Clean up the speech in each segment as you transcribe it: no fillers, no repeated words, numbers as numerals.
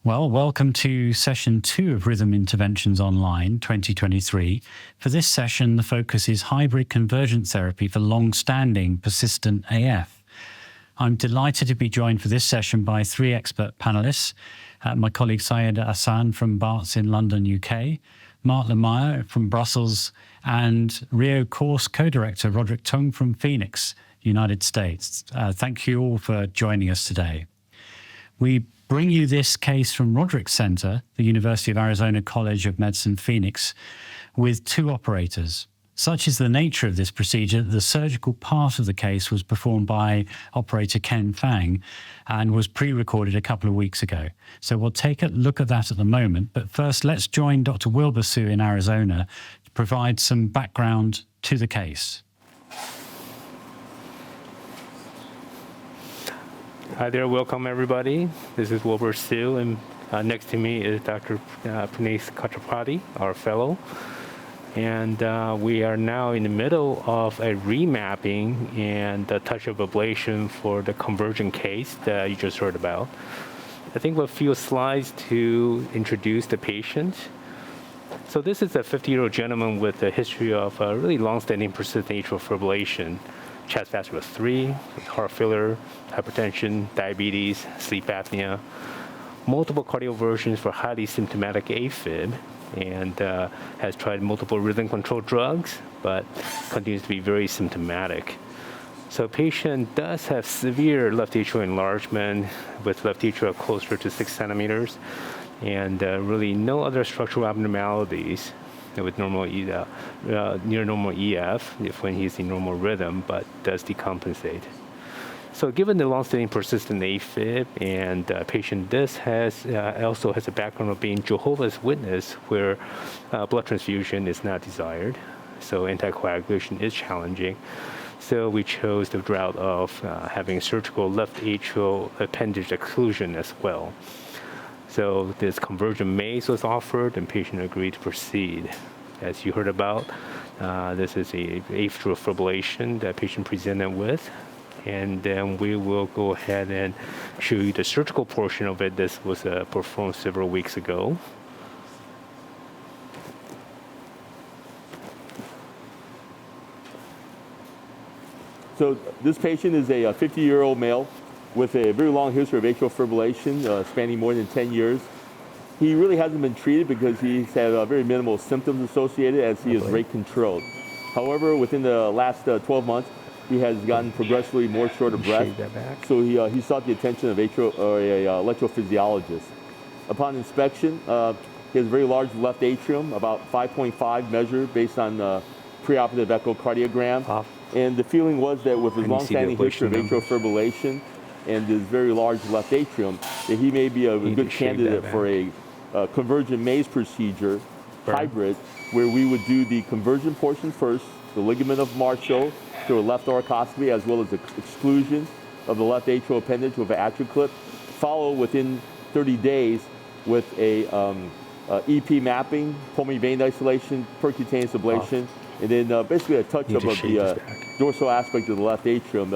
Well, welcome to session 2 of Rhythm Interventions Online 2023. For this session, the focus is hybrid convergent therapy for long-standing persistent AF. I'm delighted to be joined for this session by 3 expert panelists. My colleague Syed Hassan from Barts in London, UK, Mark Lemire from Brussels, and Rio Course co-director Roderick Tung from Phoenix, United States. Thank you all for joining us today. We bring you this case from Roderick Center, the University of Arizona College of Medicine, Phoenix, with 2 operators. Such is the nature of this procedure, the surgical part of the case was performed by operator Ken Fang and was pre-recorded a couple of weeks ago. So we'll take a look at that at the moment, but first let's join Dr. Wilbur Su in Arizona to provide some background to the case. Hi there, welcome everybody. This is Wilbur Su, and next to me is Dr. Puneeth Kachapati, our fellow. And we are now in the middle of a remapping and the touch-up ablation for the Convergent case that you just heard about. I think we'll a few slides to introduce the patient. So this is a 50-year-old gentleman with a history of really long-standing persistent atrial fibrillation. Chest vascular 3, heart failure, hypertension, diabetes, sleep apnea, multiple cardioversions for highly symptomatic AFib, and has tried multiple rhythm control drugs, but continues to be very symptomatic. So patient does have severe left atrial enlargement with left atrial closer to 6 centimeters, and really no other structural abnormalities with normal near normal EF when he's in normal rhythm, but does decompensate. So given the long-standing persistent AFib, and patient also has a background of being Jehovah's Witness, where blood transfusion is not desired, so anticoagulation is challenging. So we chose the route of having surgical left atrial appendage occlusion as well. So this Convergent maze was offered, and patient agreed to proceed. As you heard about, this is a atrial fibrillation that patient presented with, and then we will go ahead and show you the surgical portion of it. This was performed several weeks ago. So this patient is a 50-year-old male with a very long history of atrial fibrillation, spanning more than 10 years. He really hasn't been treated because he's had very minimal symptoms associated, as he is rate controlled. However, within the last 12 months, he has gotten progressively more short of breath. So he sought the attention of electrophysiologist. Upon inspection, he has a very large left atrium, about 5.5 measured based on preoperative echocardiogram. And the feeling was that with his long-standing history of atrial fibrillation and his very large left atrium, that he may be a good candidate for a convergent maze procedure, hybrid, where we would do the convergent portion first, the ligament of Marshall, through a left thoracoscopy, as well as the exclusion of the left atrial appendage with an AtriClip, follow within 30 days with a EP mapping, pulmonary vein isolation, percutaneous ablation, and then basically a touch-up of the dorsal aspect of the left atrium,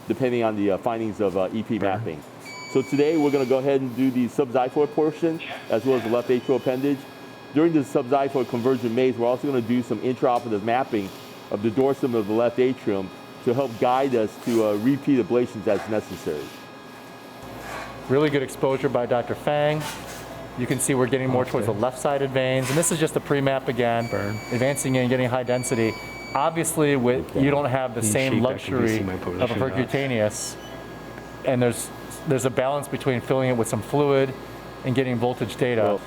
depending on the findings of EP mapping. So today we're going to go ahead and do the subxiphoid portion, as well as the left atrial appendage. During the subxiphoid convergent maze, we're also going to do some intraoperative mapping of the dorsum of the left atrium to help guide us to repeat ablations as necessary. Really good exposure by Dr. Fang. You can see we're getting more towards the left-sided veins, and this is just a pre-map again, advancing in and getting high density. Obviously, you don't have the same luxury of a percutaneous, and there's a balance between filling it with some fluid and getting voltage data.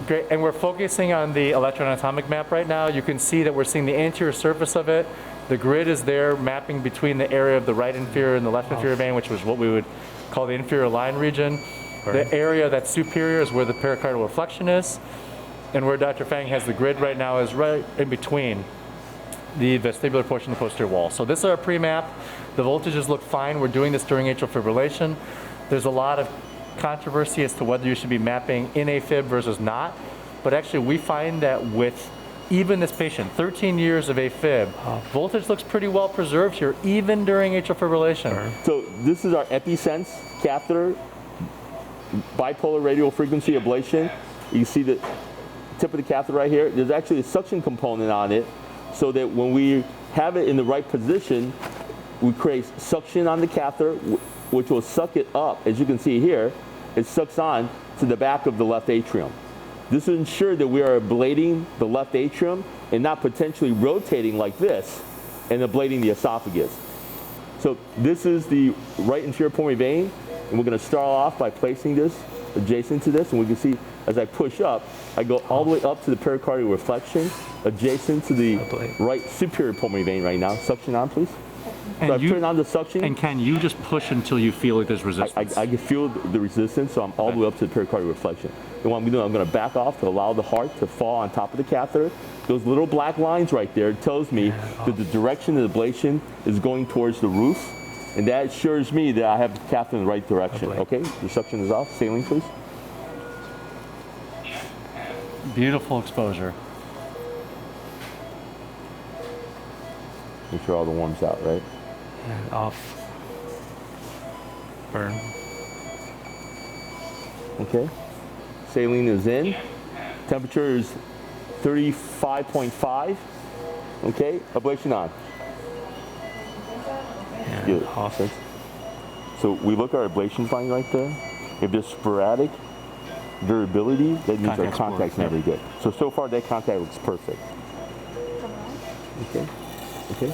Great, and we're focusing on the electroanatomic map right now. You can see that we're seeing the anterior surface of it. The grid is there mapping between the area of the right inferior and the left inferior vein, which was what we would call the inferior line region. The area that's superior is where the pericardial reflection is, and where Dr. Fang has the grid right now is right in between the vestibular portion of the posterior wall. So this is our pre-map. The voltages look fine. We're doing this during atrial fibrillation. There's a lot of controversy as to whether you should be mapping in AFib versus not, but actually we find that with even this patient, 13 years of AFib, voltage looks pretty well preserved here, even during atrial fibrillation. So this is our EpiSense catheter. bipolar radial frequency ablation. You can see the tip of the catheter right here. There's actually a suction component on it, so that when we have it in the right position, we create suction on the catheter, which will suck it up. As you can see here, it sucks on to the back of the left atrium. This will ensure that we are ablating the left atrium and not potentially rotating like this and ablating the esophagus. So this is the right inferior pulmonary vein, and we're going to start off by placing this adjacent to this, and we can see as I push up, I go all the way up to the pericardial reflection, adjacent to the right superior pulmonary vein right now. Suction on, please. And So I've turned on the suction. And can you just push until you feel like there's resistance? I can feel the resistance, so I'm all the way up to the pericardial reflection. And what I'm going to do, I'm going to back off to allow the heart to fall on top of the catheter. Those little black lines right there tells me that the direction of the ablation is going towards the roof, and that assures me that I have the catheter in the right direction. Okay, the suction is off. Saline, please. Beautiful exposure. Make sure all the warm's out, right? And off. Burn. Okay. Saline is in. Temperature is 35.5. Okay. Ablation on. And Good. off. So we look at our ablation line right there. If there's sporadic variability, that means our contact's never good. So far that contact looks perfect. Okay. Okay.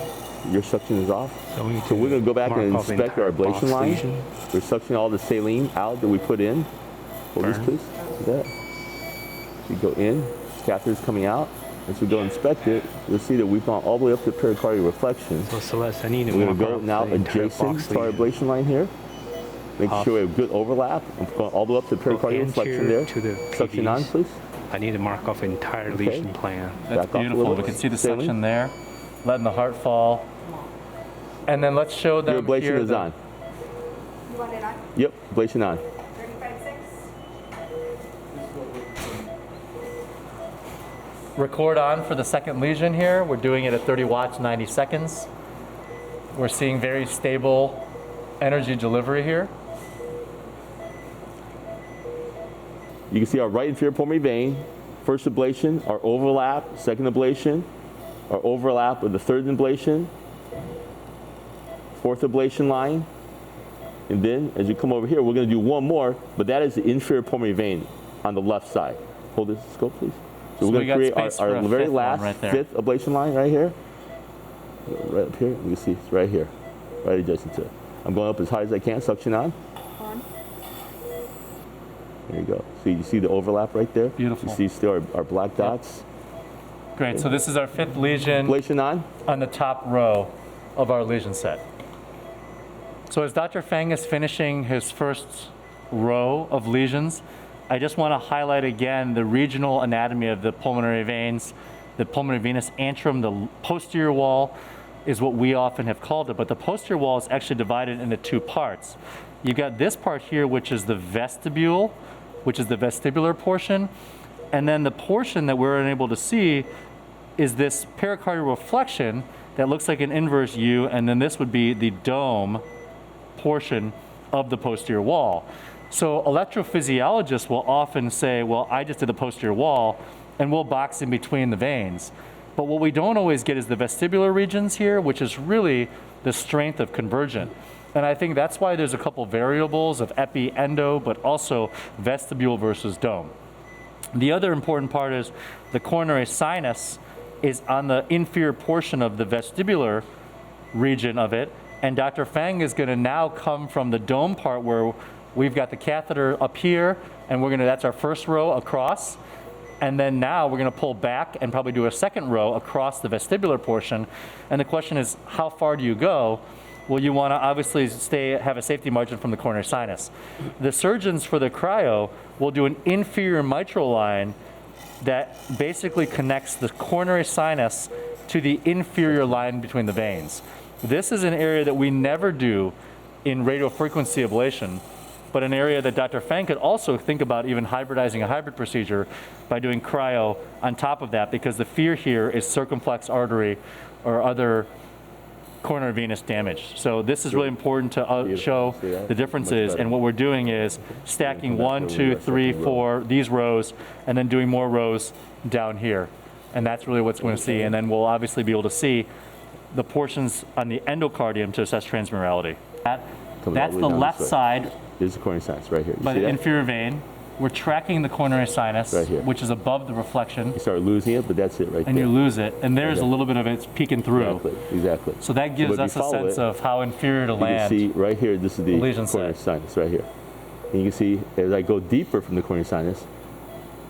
Your suction is off. So we're going to go back and inspect our ablation line. We're suctioning all the saline out that we put in. Hold this, please. Like that. We go in. Catheter's coming out. As we go inspect it, you'll see that we've gone all the way up to pericardial reflection. So Celeste, I need to We're going to go now adjacent to our ablation line here. Make sure we have good overlap. I'm going all the way up to the pericardial reflection there. To the Suction on, please. I need to mark off entire lesion plan. That's Back off a beautiful. little We bit. can see the Saline. section there, letting the heart fall. And then let's show them Your ablation here is on. You want it on? Yep, ablation on. 35.6? Record on for the second lesion here. We're doing it at 30 watts, 90 seconds. We're seeing very stable energy delivery here. You can see our right inferior pulmonary vein, first ablation, our overlap, second ablation, our overlap with the third ablation, fourth ablation line, and then as you come over here, we're going to do one more, but that is the inferior pulmonary vein on the left side. Hold this scope, please. So we're going to create our very last fifth ablation line right here. Right up here, you can see it's right here, right adjacent to it. I'm going up as high as I can, suction on. There you go. So you see the overlap right there? Beautiful. You see still our black dots? Great, so this is our fifth lesion Ablation on the top row of our lesion set. So as Dr. Fang is finishing his first row of lesions, I just want to highlight again the regional anatomy of the pulmonary veins. The pulmonary venous antrum, the posterior wall, is what we often have called it, but the posterior wall is actually divided into two parts. You've got this part here, which is the vestibule, which is the vestibular portion, and then the portion that we're unable to see is this pericardial reflection that looks like an inverse U, and then this would be the dome portion of the posterior wall. So electrophysiologists will often say, well, I just did the posterior wall, and we'll box in between the veins. But what we don't always get is the vestibular regions here, which is really the strength of Convergent. And I think that's why there's a couple variables of epi, endo, but also vestibule versus dome. The other important part is the coronary sinus is on the inferior portion of the vestibular region of it, and Dr. Fang is going to now come from the dome part where we've got the catheter up here, and that's our first row across, and then now we're going to pull back and probably do a second row across the vestibular portion. And the question is, how far do you go? Well, you want to obviously have a safety margin from the coronary sinus. The surgeons for the cryo will do an inferior mitral line that basically connects the coronary sinus to the inferior line between the veins. This is an area that we never do in radiofrequency ablation, but an area that Dr. Fang could also think about even hybridizing a hybrid procedure by doing cryo on top of that, because the fear here is circumflex artery or other coronary venous damage. So this is really important to show See that? the differences. Much better. And what we're doing is stacking Come back 1, over 2, our 3, second row. 4, these rows, and then doing more rows down here. And that's really what's going to see. And then we'll obviously be able to see the portions on the endocardium to assess transmurality. Coming all That's the the way down left this way. side Here's the coronary sinus right here. You by see the that? inferior vein. We're tracking the coronary sinus, Right here. which is above the reflection, You start losing it, but that's it right and there. you lose it. And there's Okay. a little bit of it's peeking through. Exactly. So that gives But if us you a follow sense it, of how inferior to You can land. see right here, this is the lesion coronary set. sinus right here. And you can see as I go deeper from the coronary sinus,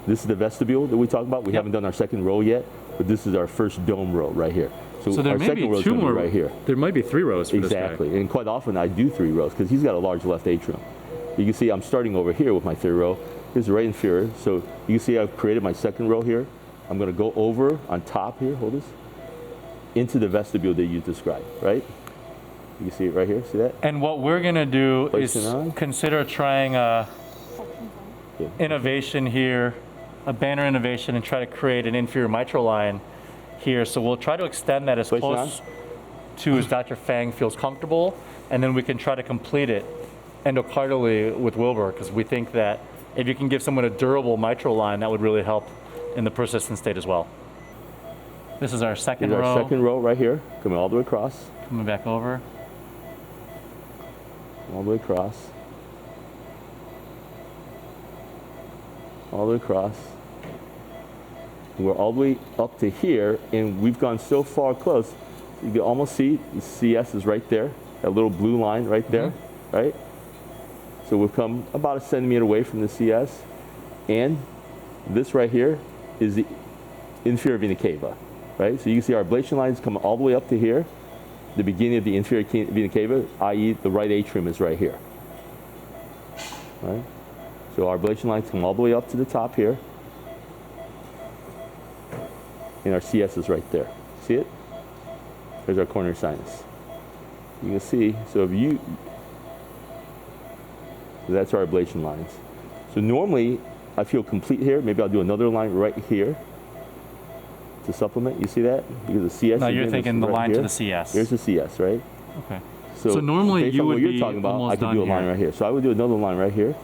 this is the vestibule that we talked about. We Yep. haven't done our second row yet, but this is our first dome row right here. So there our may second be row is two going to more. be right here. There might be 3 rows for Exactly. And quite often I do 3 rows because he's got a large left atrium. You can see I'm starting over here with my 3rd row. Here's the right inferior. So you can see I've created my 2nd row here. I'm going to go over on top here, hold this, into the vestibule that you described, right? You can see it right here, see that? And what we're going to do Place is it on. consider trying a Yeah. innovation here, a banner innovation, and try to create an inferior mitral line here. So we'll try to extend that as Place it close to as Dr. Fang feels comfortable, and then we can try to complete it endocardially with Wilbur, because we think that if you can give someone a durable mitral line, that would really help in the persistent state as well. This is our second Here's row. our 2nd row right here, coming all the way across, Coming back over. all the way across, all the way across. And we're all the way up to here, and we've gone so far close, you can almost see the CS is right there, that little blue line right there, right? So we've come about a centimeter away from the CS, and this right here is the inferior vena cava, right? So you can see our ablation lines come all the way up to here, the beginning of the inferior vena cava, i.e. the right atrium is right here, right? So our ablation lines come all the way up to the top here, and our CS is right there. See it? There's our coronary sinus. You can see, so if you, that's our ablation lines. So normally, I feel complete here. Maybe I'll do another line right here to supplement. You see that? Because the CS. No, you're again, thinking is the right line here. to the CS. Here's the CS, right? Okay. So normally based you on would what you're be talking about, almost I could done do a line here. right here. So I would do another line right here.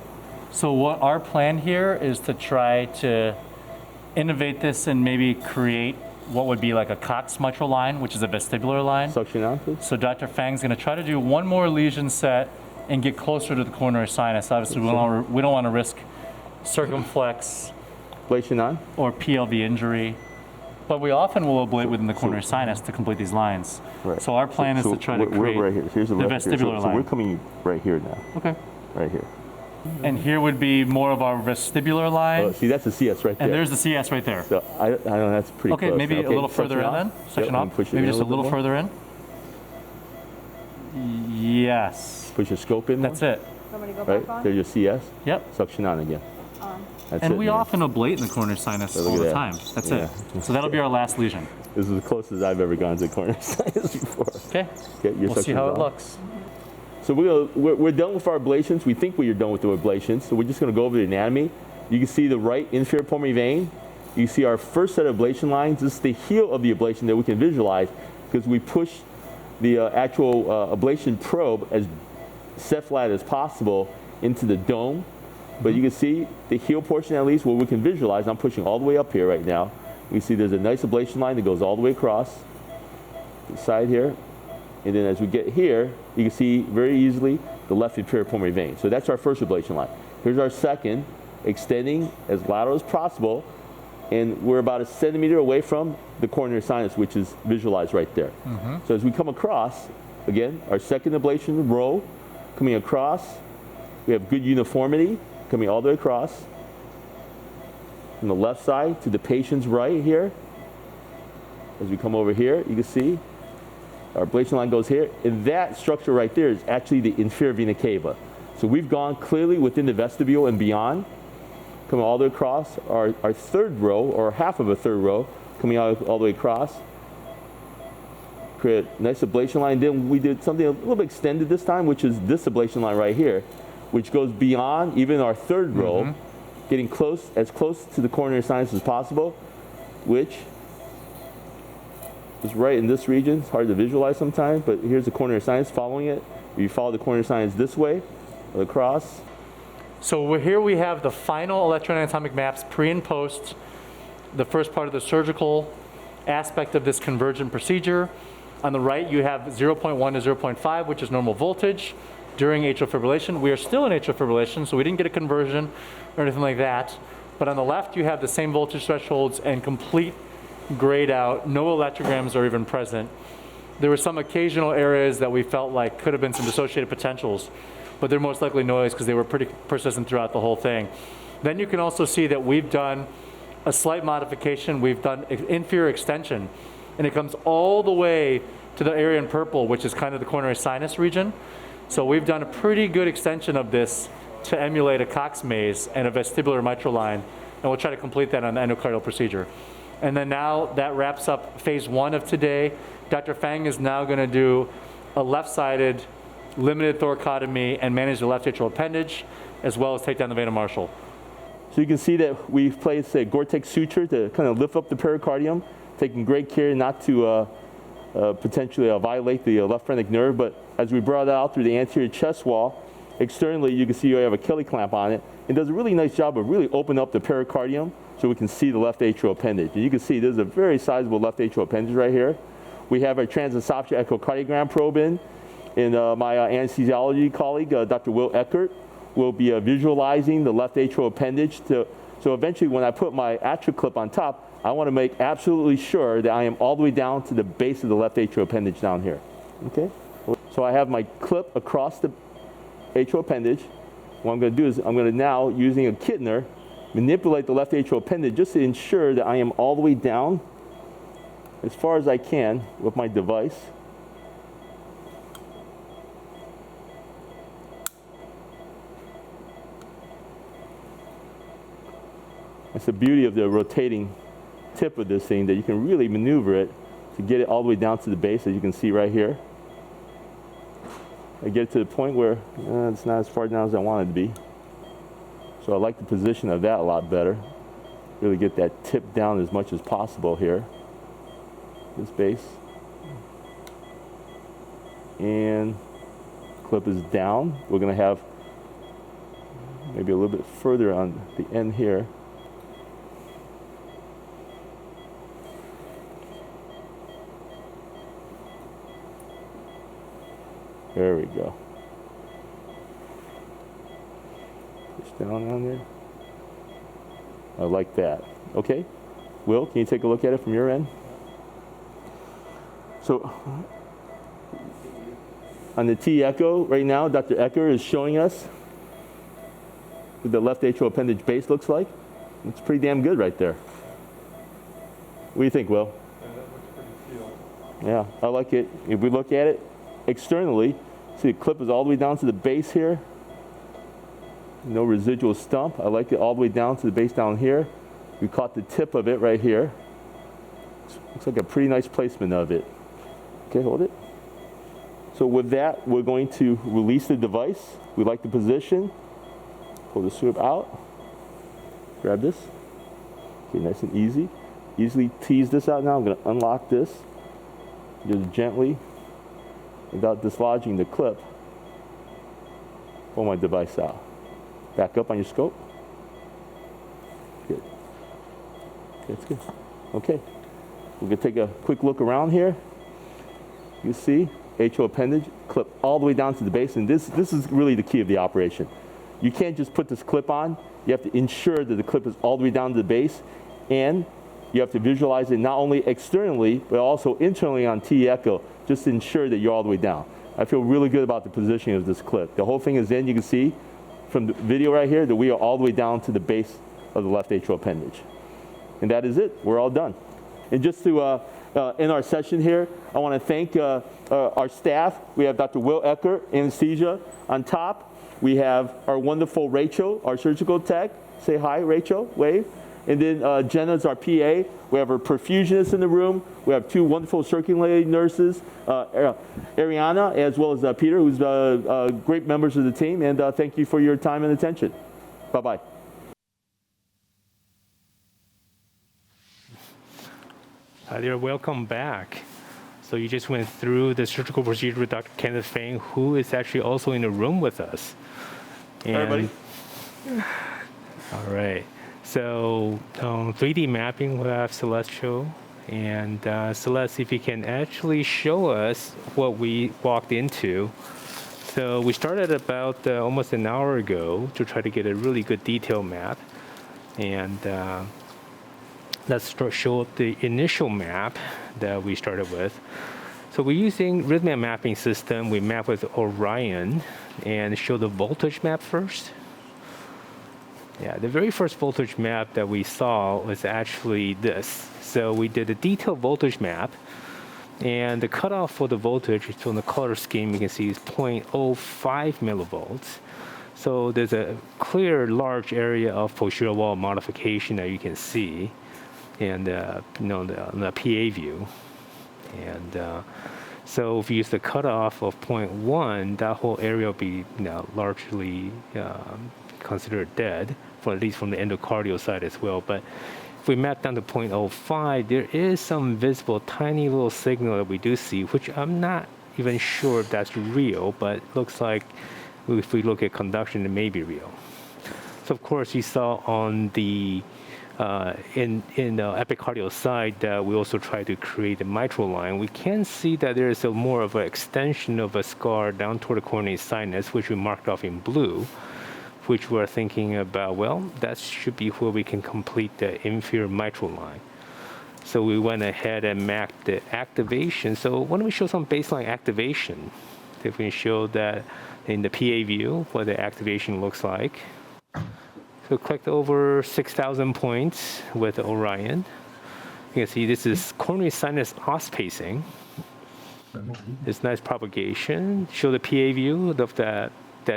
So what our plan here is to try to innovate this and maybe create what would be like a Cox mitral line, which is a vestibular line. Suction on, please. So Dr. Fang's going to try to do one more lesion set and get closer to the coronary sinus. Obviously, we don't want to risk circumflex Ablation on. or PLV injury, but we often will ablate within the coronary sinus to complete these lines. Right. So our plan is to try to create we're right here. Here's the left here. vestibular So we're line. coming right here now. Okay. Right here. And here would be more of our vestibular line, Oh, see, that's the CS right there. and there's the CS right there. So I don't know. That's pretty Okay, close. maybe a little further in then? Section Yep, up? push it Maybe in just a little bit more. further in? Yes. Push your scope in. That's more, it. Somebody go Right. back on? There's your CS. Yep. Suction on again. On. That's And it, we man. often ablate in the coronary sinus look all at the that. time. That's Yeah. it. So that'll be our last lesion. This is the closest I've ever gone to coronary sinus before. Okay. Okay, your We'll see suction's how it on. looks. So we're done with our ablations. We think we're done with the ablations. So we're just going to go over the anatomy. You can see the right inferior pulmonary vein. You see our first set of ablation lines. This is the heel of the ablation that we can visualize because we push the actual ablation probe as set flat as possible into the dome. But you can see the heel portion at least where we can visualize. I'm pushing all the way up here right now. You see there's a nice ablation line that goes all the way across the side here. And then as we get here, you can see very easily the left inferior pulmonary vein. So that's our first ablation line. Here's our second, extending as lateral as possible. And we're about a centimeter away from the coronary sinus, which is visualized right there. So as we come across, again, our second ablation row coming across, we have good uniformity coming all the way across from the left side to the patient's right here. As we come over here, you can see our ablation line goes here, and that structure right there is actually the inferior vena cava. So we've gone clearly within the vestibule and beyond, coming all the way across. Our third row, or half of a third row, coming out all the way across. Create a nice ablation line. Then we did something a little bit extended this time, which is this ablation line right here, which goes beyond even our third row, getting as close to the coronary sinus as possible, which It's right in this region. It's hard to visualize sometimes, but here's the coronary sinus following it. If you follow the coronary sinus this way, across. So here we have the final electroanatomic maps pre and post, the first part of the surgical aspect of this convergent procedure. On the right, you have 0.1 to 0.5, which is normal voltage during atrial fibrillation. We are still in atrial fibrillation, so we didn't get a conversion or anything like that. But on the left, you have the same voltage thresholds and complete grayed out, no electrograms are even present. There were some occasional areas that we felt like could have been some dissociated potentials, but they're most likely noise because they were pretty persistent throughout the whole thing. Then you can also see that we've done a slight modification. We've done inferior extension, and it comes all the way to the area in purple, which is kind of the coronary sinus region. So we've done a pretty good extension of this to emulate a Cox maze and a vestibular mitral line, and we'll try to complete that on the endocardial procedure. And then now that wraps up phase 1 of today. Dr. Fang is now going to do a left-sided limited thoracotomy and manage the left atrial appendage, as well as take down the vena Marshall. So you can see that we've placed a Gore-Tex suture to kind of lift up the pericardium, taking great care not to potentially violate the left phrenic nerve. But as we brought it out through the anterior chest wall, externally you can see you have a Kelly clamp on it. It does a really nice job of really opening up the pericardium so we can see the left atrial appendage. And you can see there's a very sizable left atrial appendage right here. We have our transesophageal echocardiogram probe in. And my anesthesiology colleague, Dr. Will Eckert, will be visualizing the left atrial appendage. So eventually when I put my atrial clip on top, I want to make absolutely sure that I am all the way down to the base of the left atrial appendage down here. Okay? So I have my clip across the atrial appendage. What I'm going to do is I'm going to now, using a Kittner, manipulate the left atrial appendage just to ensure that I am all the way down as far as I can with my device. That's the beauty of the rotating tip of this thing, that you can really maneuver it to get it all the way down to the base, as you can see right here. I get it to the point where it's not as far down as I want it to be. So I like the position of that a lot better. Really get that tip down as much as possible here. This base. And clip is down. We're going to have maybe a little bit further on the end here. There we go. Push down on there. I like that. Okay. Will, can you take a look at it from your end? So on the T echo right now, Dr. Ecker is showing us what the left atrial appendage base looks like. It's pretty damn good right there. What do you think, Will? Yeah, that looks pretty sealed. Yeah, I like it. If we look at it externally, see the clip is all the way down to the base here. No residual stump. I like it all the way down to the base down here. We caught the tip of it right here. Looks like a pretty nice placement of it. Okay, hold it. So with that, we're going to release the device. We like the position. Pull the swoop out. Grab this. Okay, nice and easy. Easily tease this out now. I'm going to unlock this. Just gently, without dislodging the clip, pull my device out. Back up on your scope. Good. That's good. Okay. We're going to take a quick look around here. You see, atrial appendage, clip all the way down to the base. And this is really the key of the operation. You can't just put this clip on. You have to ensure that the clip is all the way down to the base. And you have to visualize it not only externally, but also internally on T echo, just to ensure that you're all the way down. I feel really good about the positioning of this clip. The whole thing is in. You can see from the video right here that we are all the way down to the base of the left atrial appendage. And that is it. We're all done. And just to end our session here, I want to thank our staff. We have Dr. Will Eckert, anesthesia. On top, we have our wonderful Rachel, our surgical tech. Say hi, Rachel. Wave. And then Jenna's our PA. We have our perfusionist in the room. We have two wonderful circulating nurses, Ariana, as well as Peter, who's great members of the team. And thank you for your time and attention. Bye-bye. You're welcome back. So you just went through the surgical procedure with Dr. Kenneth Fang, who is actually also in the room with us. And, Everybody. All right. So 3D mapping, we'll have Celeste show. And Celeste, if you can actually show us what we walked into. So we started about almost an hour ago to try to get a really good detail map. And let's show the initial map that we started with. So we're using Rhythmia mapping system. We map with Orion and show the voltage map first. Yeah, the very first voltage map that we saw was actually this. So we did a detailed voltage map, and the cutoff for the voltage from the color scheme you can see is 0.05 millivolts. So there's a clear large area of posterior wall modification that you can see, and on the PA view. And so if you use the cutoff of 0.1, that whole area will be largely considered dead, for at least from the endocardial side as well. But if we map down to 0.05, there is some visible tiny little signal that we do see, which I'm not even sure if that's real, but looks like if we look at conduction, it may be real. So of course you saw on the in the epicardial side that we also try to create a mitral line. We can see that there is a more of an extension of a scar down toward the coronary sinus, which we marked off in blue, which we're thinking about, well, that should be where we can complete the inferior mitral line. So we went ahead and mapped the activation. So why don't we show some baseline activation? If we show that in the PA view, what the activation looks like. So collect over 6,000 points with Orion. You can see this is coronary sinus ospacing. This nice propagation. Show the PA view of that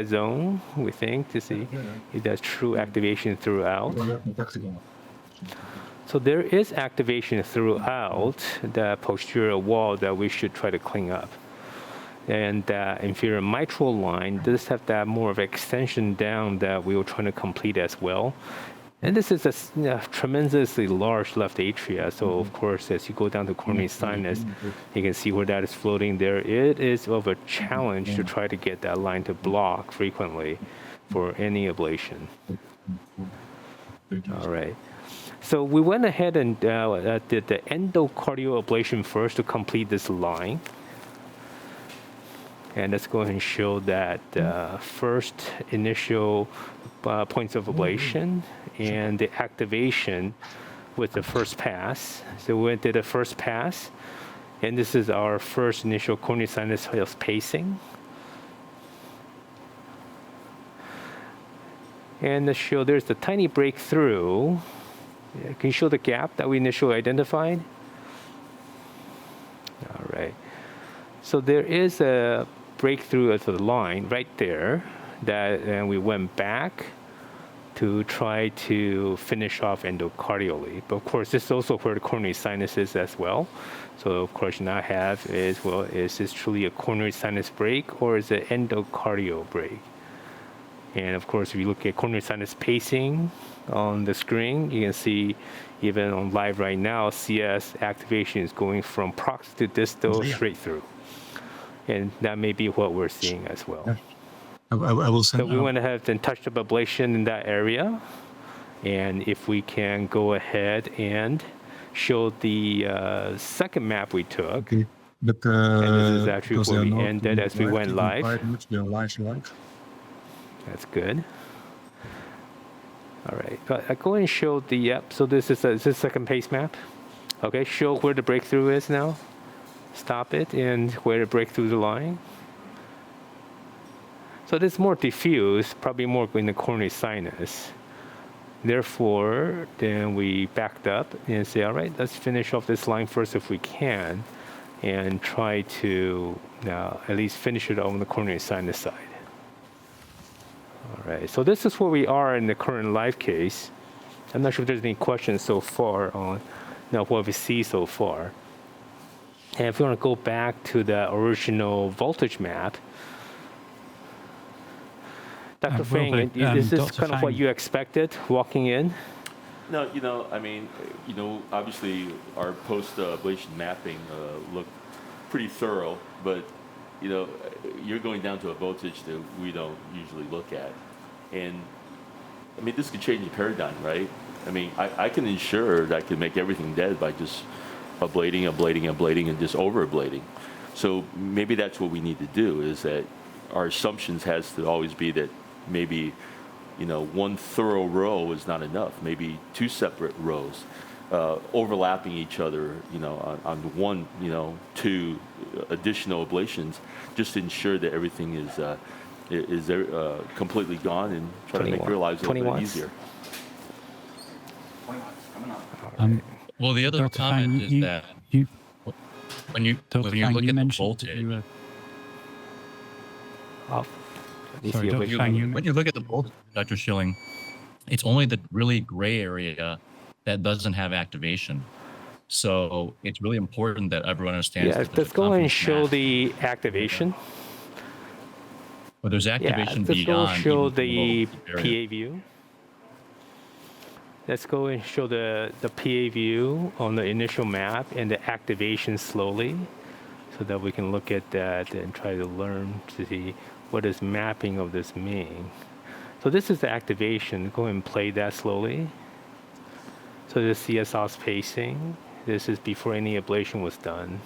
zone, we think, to see if there's true activation throughout. So there is activation throughout the posterior wall that we should try to clean up. And the inferior mitral line does have that more of extension down that we were trying to complete as well. And this is a tremendously large left atria. So of course, as you go down to coronary sinus, you can see where that is floating there. It is of a challenge to try to get that line to block frequently for any ablation. All right. So we went ahead and did the endocardial ablation first to complete this line. And let's go ahead and show that first initial points of ablation and the activation with the first pass. So we did a first pass, and this is our first initial coronary sinus pacing. And to show there's the tiny breakthrough. Can you show the gap that we initially identified? All right. So there is a breakthrough of the line right there and we went back to try to finish off endocardially. But of course, this is also where the coronary sinus is as well. So of course, now have is, well, is this truly a coronary sinus break or is it endocardial break? And of course, if you look at coronary sinus pacing on the screen, you can see even on live right now, CS activation is going from proximal to distal straight through. And that may be what we're seeing as well. I will send. So we went ahead and touched up ablation in that area. And if we can go ahead and show the second map we took. Okay. But and this is actually where we ended as we went live. That's good. All right. I go and show the, yep. So this is the second pace map. Okay. Show where the breakthrough is now. Stop it and where to break through the line. So this is more diffuse, probably more in the coronary sinus. Therefore, then we backed up and say, all right, let's finish off this line first if we can, and try to at least finish it on the coronary sinus side. All right, so this is where we are in the current live case. I'm not sure if there's any questions so far on what we see so far. And if we want to go back to the original voltage map, Dr. Fang, is this kind of what you expected walking in? No, I mean, obviously our post-ablation mapping looked pretty thorough, but you know, you're going down to a voltage that we don't usually look at. And I mean, this could change the paradigm, right? I mean, I can ensure that I can make everything dead by just ablating, and just over ablating. So maybe that's what we need to do, is that our assumptions has to always be that maybe, you know, one thorough row is not enough. Maybe two separate rows, overlapping each other, you know, on one, you know, two additional ablations, just to ensure that everything is completely gone, and try to make their lives a little bit easier. Well, the other Dr. comment Fang, is that when you Dr. when you Fang, look you at the mentioned that you voltage, were. You Sorry, see Dr. which Fang, you when you look at the voltage, Dr. Schilling, it's only the really gray area that doesn't have activation. So it's really important that everyone understands. Yeah, that there's let's a go and confidence show match. the activation. But there's Yeah, activation let's go beyond show even the low area. PA view. Let's go and show the PA view on the initial map and the activation slowly, so that we can look at that and try to learn to see what does mapping of this mean. So this is the activation. Go and play that slowly. So this CSR spacing. This is before any ablation was done.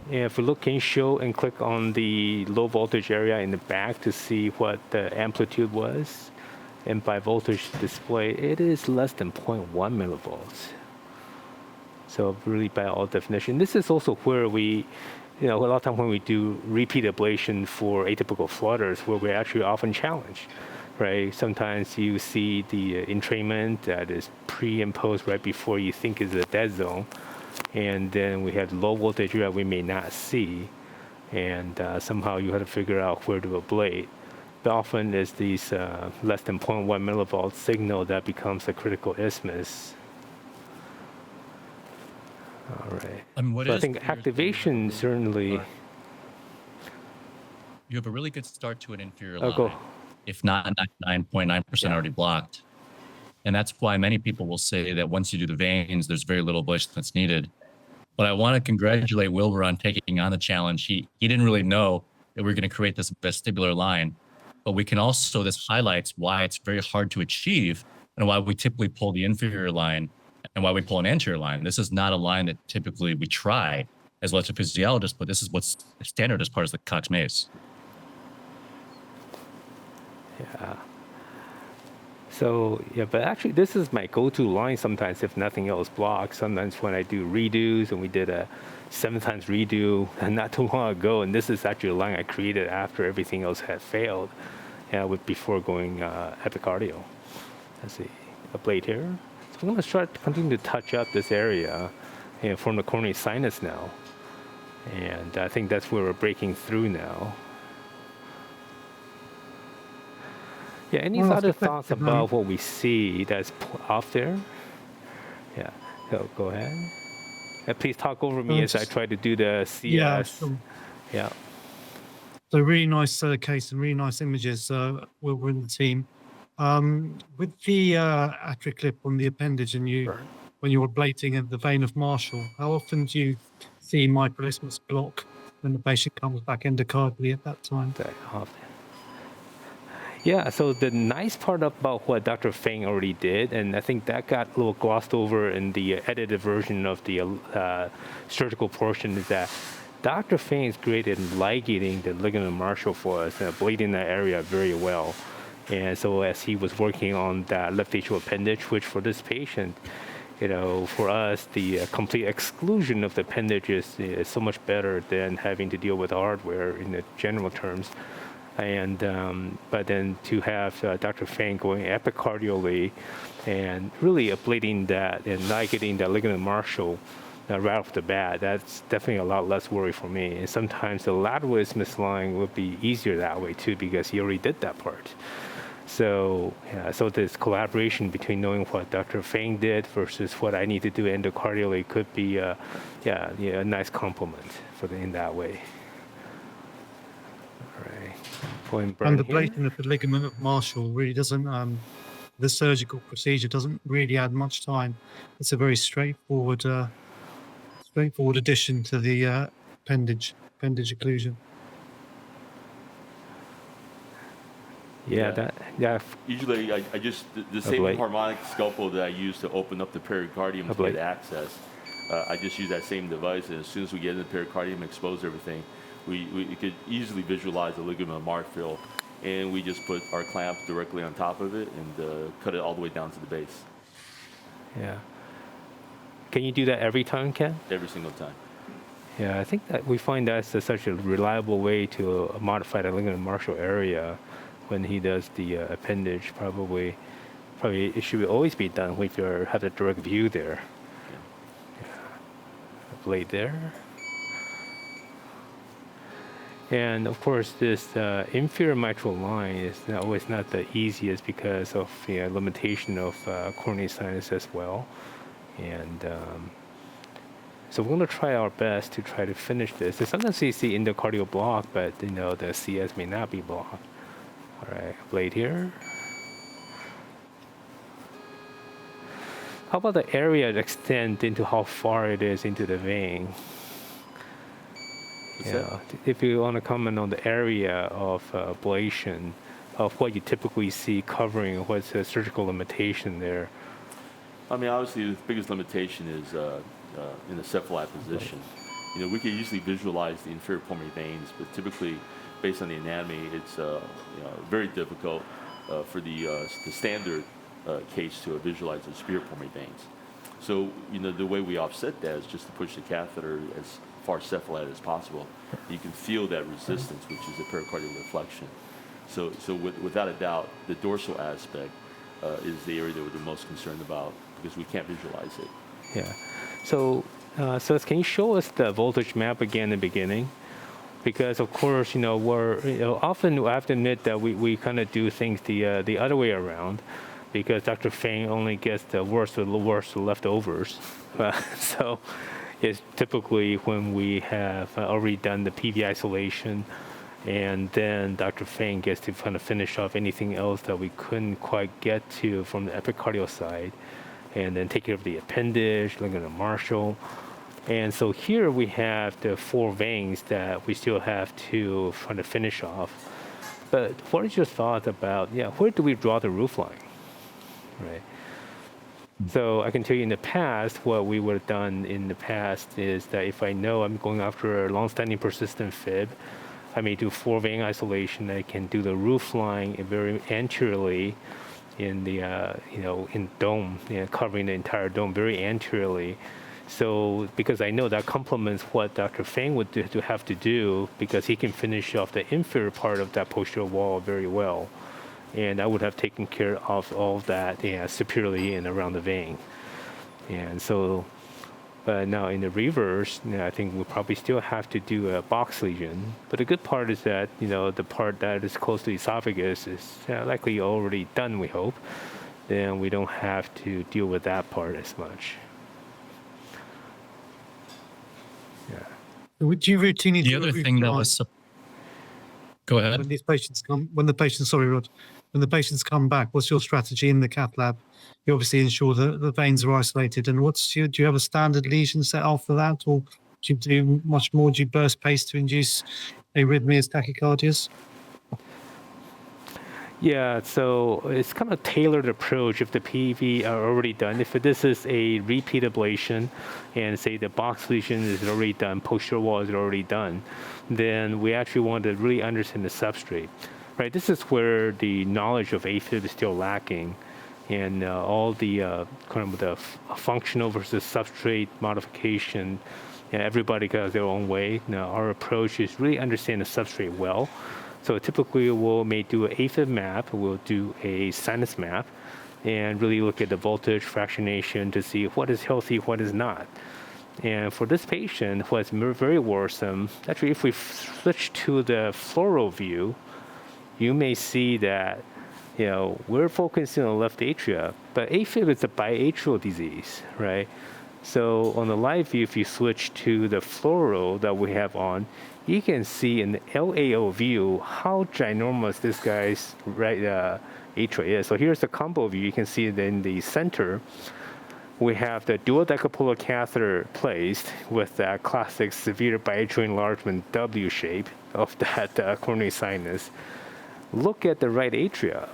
And if we look in show and click on the low voltage area in the back to see what the amplitude was, and by voltage display, it is less than 0.1 millivolts. So really by all definition, this is also where we, you know, a lot of time when we do repeat ablation for atypical flutters, where we're actually often challenged, right? Sometimes you see the entrainment that is pre and post right before you think is a dead zone. And then we have low voltage that we may not see. And somehow you have to figure out where to ablate. But often it's these less than 0.1 millivolt signal that becomes a critical isthmus. All right. So I think activation certainly. You have a really good start to an inferior Go. line, if not 99.9% already blocked. And that's why many people will say that once you do the veins, there's very little ablation that's needed. But I want to congratulate Wilbur on taking on the challenge. He didn't really know that we are going to create this vestibular line. But we can also, this highlights why it's very hard to achieve and why we typically pull the inferior line and why we pull an anterior line. This is not a line that typically we try as electrophysiologists, but this is what's standard as part of the Cox maze. Yeah. So, yeah, but actually this is my go-to line sometimes if nothing else blocks. Sometimes when I do redos, and we did a 7 times redo not too long ago, and this is actually a line I created after everything else had failed, before going epicardial. Let's see, a blade here. So I'm going to start continue to touch up this area and form the coronary sinus now. And I think that's where we're breaking through now. Yeah, any other thoughts about what we see that's off there? Yeah, so go ahead. And please talk over me as I try to do the CS. Yeah, sure. Yeah. So really nice case and really nice images. We're in the team. With the atria clip on the appendage, and when you're ablating at the vein of Marshall, how often do you see microisthmus block when the patient comes back endocardially at that time? Yeah, so the nice part about what Dr. Fang already did, and I think that got a little glossed over in the edited version of the surgical portion, is that Dr. Fang is great at ligating the ligament Marshall for us and ablating that area very well. And so as he was working on that left atrial appendage, which for this patient, you know, for us, the complete exclusion of the appendage is so much better than having to deal with hardware in the general terms. And but then to have Dr. Fang going epicardially and really ablating that and ligating that ligament Marshall right off the bat, that's definitely a lot less worry for me. And sometimes the lateral isthmus line would be easier that way too, because he already did that part. So yeah, so this collaboration between knowing what Dr. Fang did versus what I need to do endocardially could be a nice complement in that way. All right. And the ablating of the ligament of Marshall really doesn't the surgical procedure doesn't really add much time. It's a very straightforward addition to the appendage occlusion. Yeah. Usually, I just the same Ablate. harmonic scalpel that I use to open up the pericardium to Ablate. get access. I just use that same device, and as soon as we get in the pericardium, expose everything, we could easily visualize the ligament of Marfil, and we just put our clamp directly on top of it and cut it all the way down to the base. Yeah. Can you do that every time, Ken? Every single time. Yeah, I think that we find that's such a reliable way to modify the ligament Marshall area when he does the appendage. Probably it should always be done if you have a direct view there. Yeah. Blade there. And of course, this inferior mitral line is always not the easiest because of the limitation of coronary sinus as well. And so we're going to try our best to try to finish this. So sometimes you see endocardial block, but the CS may not be blocked. All right, blade here. How about the area extend into how far it is into the vein? Yeah, if you want to comment on the area of ablation, of what you typically see covering, what's the surgical limitation there? I mean, obviously, the biggest limitation is in the cephalad position. We can usually visualize the inferior pulmonary veins, but typically, based on the anatomy, it's very difficult for the standard case to visualize the superior pulmonary veins. So, the way we offset that is just to push the catheter as far cephalad as possible. You can feel that resistance, which is a pericardial deflection. So without a doubt, the dorsal aspect is the area that we're the most concerned about because we can't visualize it. Yeah. So can you show us the voltage map again in the beginning? Because of course, we're often I have to admit that we kind of do things the other way around, because Dr. Fang only gets the worst leftovers. So it's typically when we have already done the PV isolation, and then Dr. Fang gets to kind of finish off anything else that we couldn't quite get to from the epicardial side, and then take care of the appendage, ligament of Marshall. And so here we have the 4 veins that we still have to kind of finish off. But what is your thought about, where do we draw the roof line, right? So I can tell you in the past, what we would have done in the past is that if I know I'm going after a long-standing persistent fib, I may do 4 vein isolation. I can do the roof line very anteriorly in the, in dome, covering the entire dome very anteriorly. So because I know that complements what Dr. Fang would have to do, because he can finish off the inferior part of that posterior wall very well. And I would have taken care of all of that superiorly and around the vein. And so, but now in the reverse, I think we'll probably still have to do a box lesion. But the good part is that, the part that is close to the esophagus is likely already done, we hope. Then we don't have to deal with that part as much. Yeah. Would you routinely The other thing that was, go ahead. when these patients come, when the patients come back, what's your strategy in the cath lab? You obviously ensure that the veins are isolated. And do you have a standard lesion set off for that, or do you do much more? Do you burst pace to induce arrhythmias, tachycardias? Yeah, so it's kind of tailored approach if the PV are already done. If this is a repeat ablation and say the box lesion is already done, posterior wall is already done, then we actually want to really understand the substrate, right? This is where the knowledge of AFib is still lacking, and all the kind of the functional versus substrate modification, everybody goes their own way. Now our approach is really understand the substrate well. So typically may do an AFib map, we'll do a sinus map, and really look at the voltage fractionation to see what is healthy, what is not. And for this patient, what's very worrisome, actually if we switch to the fluoro view, you may see that, we're focusing on the left atria, but AFib is a biatrial disease, right? So on the live view, if you switch to the fluoro that we have on, you can see in the LAO view how ginormous this guy's atria is. So here's the combo view. You can see that in the center, we have the dual decapolar catheter placed with that classic severe biatrial enlargement W shape of that coronary sinus. Look at the right atria.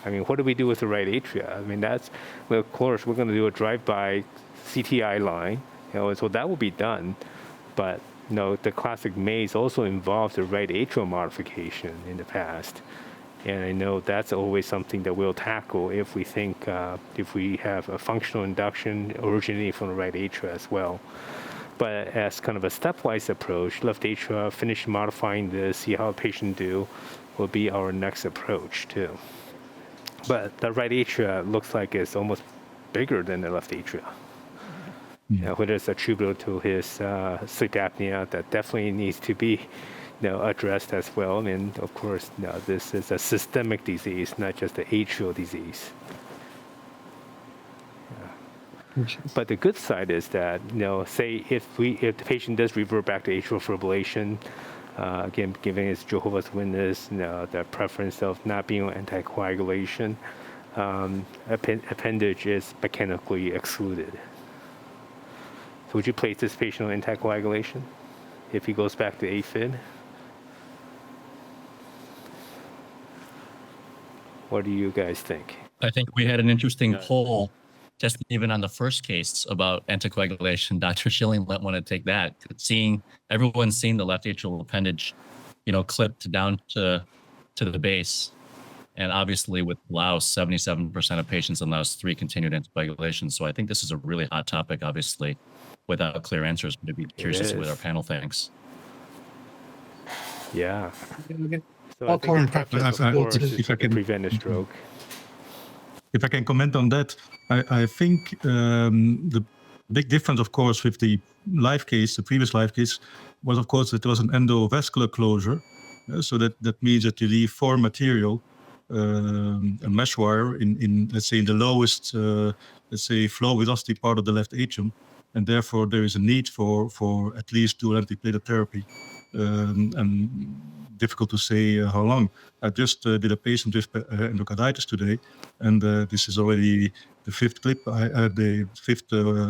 I mean, what do we do with the right atria? I mean, well, of course, we're going to do a drive-by CTI line, so that will be done. But, the classic maze also involved the right atrial modification in the past. And I know that's always something that we'll tackle if we think, if we have a functional induction originating from the right atria as well. But as kind of a stepwise approach, left atria, finish modifying this, see how a patient do, will be our next approach too. But the right atria looks like it's almost bigger than the left atria. Whether it's attributable to his sleep apnea, that definitely needs to be addressed as well. And of course, this is a systemic disease, not just an atrial disease. But the good side is that, say if the patient does revert back to atrial fibrillation, again, given his Jehovah's Witness, the preference of not being on anticoagulation, appendage is mechanically excluded. So would you place this patient on anticoagulation if he goes back to AFib? What do you guys think? I think we had an interesting poll just even on the first case about anticoagulation. Dr. Schilling might want to take that. Everyone's seen the left atrial appendage, clipped down to the base. And obviously with Laos, 77% of patients in Laos 3 continued anticoagulation. So I think this is a really hot topic, obviously, without clear answers, but I'd be curious to see what our panel thinks. Yeah. So Our current practice, of course, if I can prevent a stroke. If I can comment on that, I think the big difference, of course, with the previous live case, was, of course, that there was an endovascular closure. So that means that you leave foreign material, a mesh wire, in let's say, in the lowest, flow velocity part of the left atrium. And therefore, there is a need for at least dual antiplatelet therapy. And difficult to say how long. I just did a patient with endocarditis today, and this is already the fifth clip, the fifth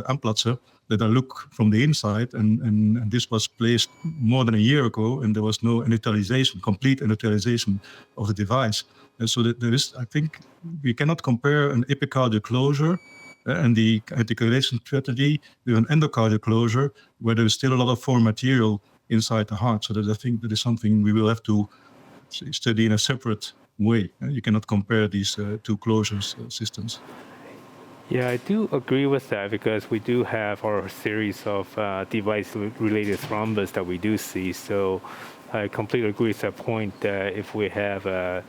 Amplatzer that I look from the inside, and this was placed more than a year ago, and there was no complete endothelialization of the device. And so there is, I think, we cannot compare an epicardial closure and the anticoagulation strategy with an endocardial closure, where there is still a lot of foreign material inside the heart. So I think that is something we will have to study in a separate way. You cannot compare these two closures systems. Yeah, I do agree with that, because we do have our series of device-related thrombus that we do see. So I completely agree with that point that if we have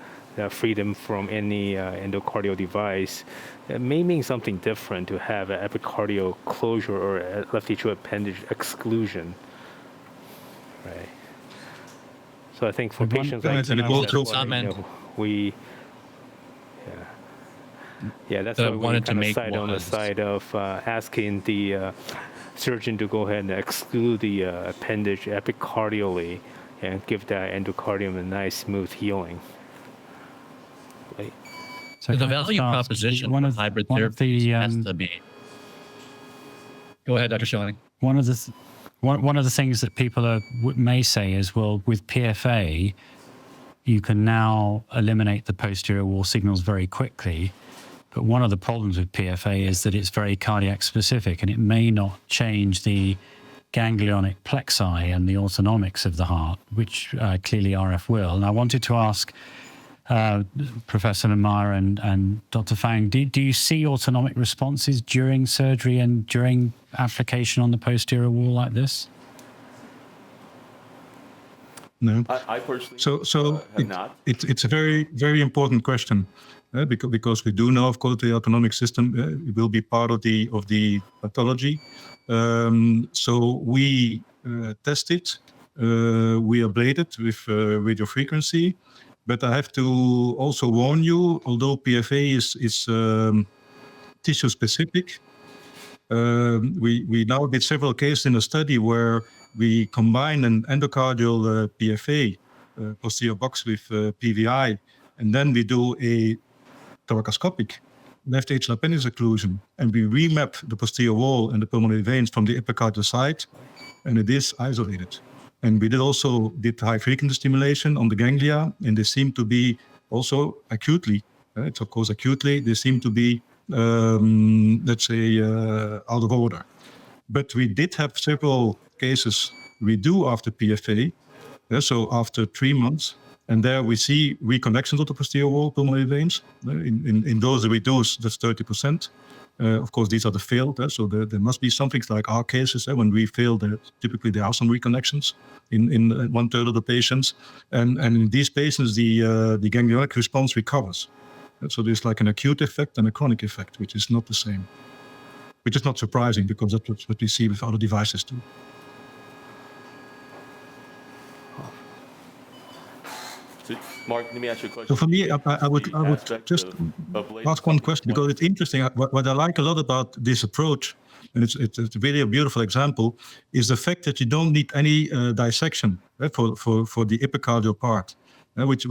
freedom from any endocardial device, it may mean something different to have an epicardial closure or a left atrial appendage exclusion. Right. So I think for patients like and that's why we wanted to make side on the side of asking the surgeon to go ahead and exclude the appendage epicardially and give that endocardium a nice smooth healing. Right. So the value proposition of hybrid therapy has to be. Go ahead, Dr. Schilling. One of the things that people may say is, well, with PFA, you can now eliminate the posterior wall signals very quickly. But one of the problems with PFA is that it's very cardiac specific, and it may not change the ganglionic plexi and the autonomics of the heart, which clearly RF will. And I wanted to ask Professor Namara and Dr. Fang, do you see autonomic responses during surgery and during application on the posterior wall like this? No. I personally have not. It's a very, very important question because we do know, of course, the autonomic system will be part of the pathology. So we test it. We ablate it with radio frequency. But I have to also warn you, although PFA is tissue specific, we now did several cases in a study where we combine an endocardial PFA, posterior box with PVI, and then we do a thoracoscopic left atrial appendage occlusion, and we remap the posterior wall and the pulmonary veins from the epicardial side, and it is isolated. And we did high frequency stimulation on the ganglia, and they seem to be also acutely, it's of course acutely, they seem to be, let's say, out of order. But we did have several cases redo after PFA, so after 3 months, and there we see reconnections of the posterior wall pulmonary veins. In those reduced, that's 30%. Of course, these are the failed, so there must be some things like our cases. When we fail, typically there are some reconnections in 1/3 of the patients. And in these patients, the ganglionic response recovers. So there's like an acute effect and a chronic effect, which is not the same. Which is not surprising, because that's what we see with other devices too. So, Mark, let me ask you a question. So for me, I would just ask one question, because it's interesting. What I like a lot about this approach, and it's really a beautiful example, is the fact that you don't need any dissection for the epicardial part, which